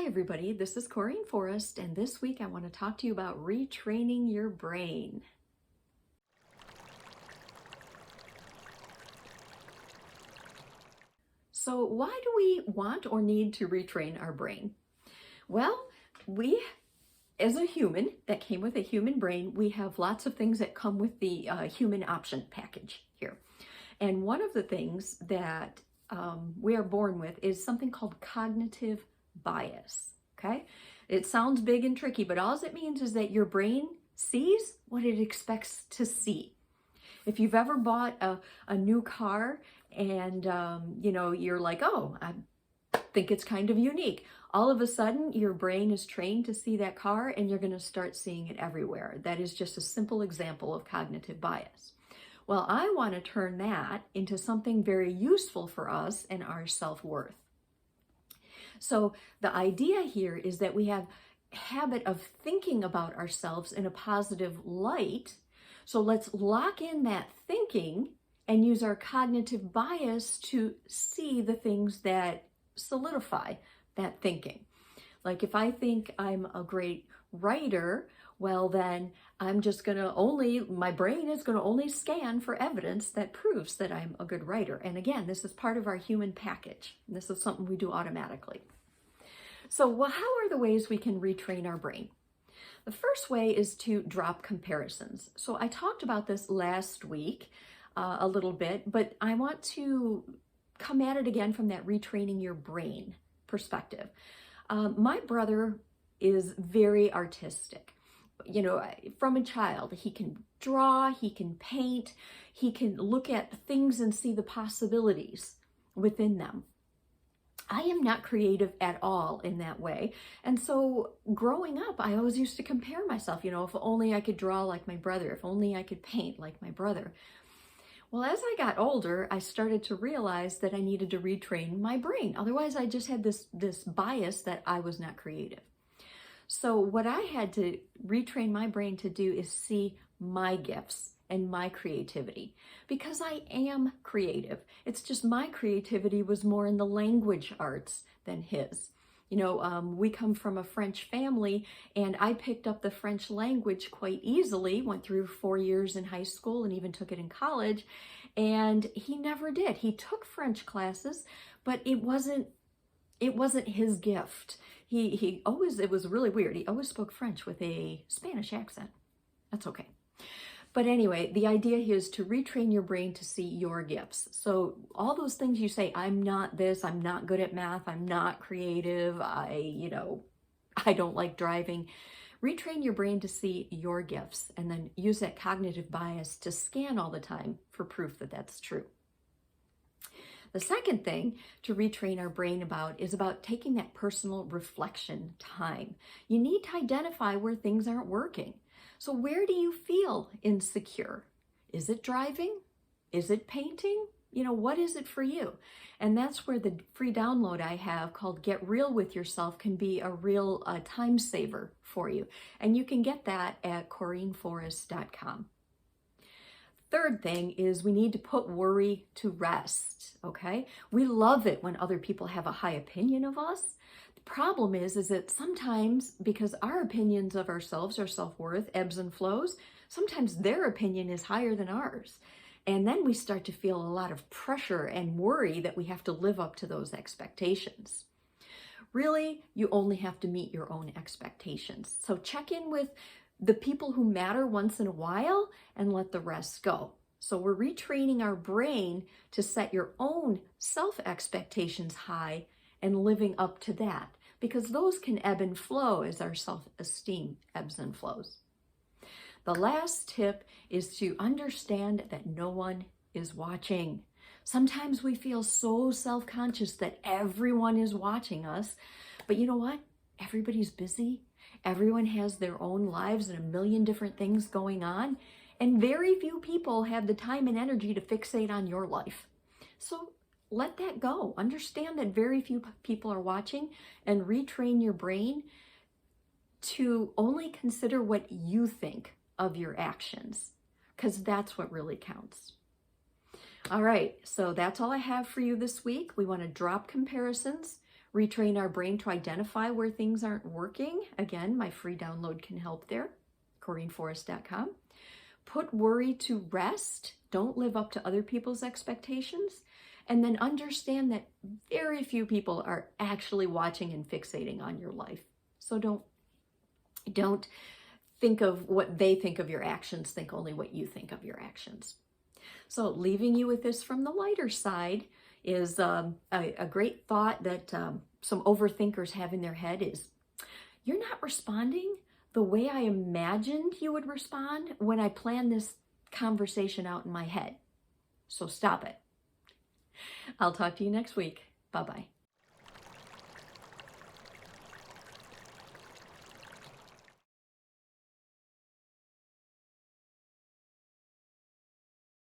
Hi everybody, this is Corrine Forrest, and this week I want to talk to you about retraining your brain. So why do we want or need to retrain our brain? Well, we, as a human that came with a human brain, we have lots of things that come with the human option package here. And one of the things that we are born with is something called cognitive bias. Okay, it sounds big and tricky, but all it means is that your brain sees what it expects to see. If you've ever bought a new car and you're like, oh, I think it's kind of unique. All of a sudden, your brain is trained to see that car and you're going to start seeing it everywhere. That is just a simple example of cognitive bias. Well, I want to turn that into something very useful for us and our self-worth. So the idea here is that we have a habit of thinking about ourselves in a positive light. So let's lock in that thinking and use our cognitive bias to see the things that solidify that thinking. Like if I think I'm a great writer, well then I'm just my brain is going to only scan for evidence that proves that I'm a good writer. And again, this is part of our human package. This is something we do automatically. So how are the ways we can retrain our brain? The first way is to drop comparisons. So I talked about this last week a little bit, but I want to come at it again from that retraining your brain perspective. My brother is very artistic. You know, from a child, he can draw, he can paint, he can look at things and see the possibilities within them. I am not creative at all in that way. And so growing up, I always used to compare myself, if only I could draw like my brother, if only I could paint like my brother. Well, as I got older, I started to realize that I needed to retrain my brain. Otherwise, I just had this bias that I was not creative. So what I had to retrain my brain to do is see my gifts and my creativity, because I am creative. It's just my creativity was more in the language arts than his. We come from a French family, and I picked up the French language quite easily, went through 4 years in high school and even took it in college, and he never did. He took French classes, but it wasn't his gift. It was really weird. He always spoke French with a Spanish accent. That's okay. But anyway, the idea here is to retrain your brain to see your gifts. So all those things you say, I'm not this, I'm not good at math, I'm not creative, I don't like driving. Retrain your brain to see your gifts and then use that cognitive bias to scan all the time for proof that that's true. The second thing to retrain our brain is about taking that personal reflection time. You need to identify where things aren't working. So where do you feel insecure? Is it driving? Is it painting? What is it for you? And that's where the free download I have called Get Real With Yourself can be a real time saver for you. And you can get that at CorrineForrest.com. Third thing is we need to put worry to rest, okay? We love it when other people have a high opinion of us. The problem is that sometimes, because our opinions of ourselves, our self-worth, ebbs and flows, sometimes their opinion is higher than ours. And then we start to feel a lot of pressure and worry that we have to live up to those expectations. Really, you only have to meet your own expectations. So check in with the people who matter once in a while and let the rest go. So we're retraining our brain to set your own self-expectations high and living up to that, because those can ebb and flow as our self-esteem ebbs and flows. The last tip is to understand that no one is watching. Sometimes we feel so self-conscious that everyone is watching us, but you know what? Everybody's busy. Everyone has their own lives and a million different things going on, and very few people have the time and energy to fixate on your life. So let that go. Understand that very few people are watching, and retrain your brain to only consider what you think of your actions, because that's what really counts. All right, so that's all I have for you this week. We want to drop comparisons, retrain our brain to identify where things aren't working. Again, my free download can help there, CorrineForrest.com. Put worry to rest. Don't live up to other people's expectations. And then understand that very few people are actually watching and fixating on your life. So don't think of what they think of your actions. Think only what you think of your actions. So leaving you with this from the lighter side is a great thought that some overthinkers have in their head is, you're not responding the way I imagined you would respond when I planned this conversation out in my head. So stop it. I'll talk to you next week. Bye-bye.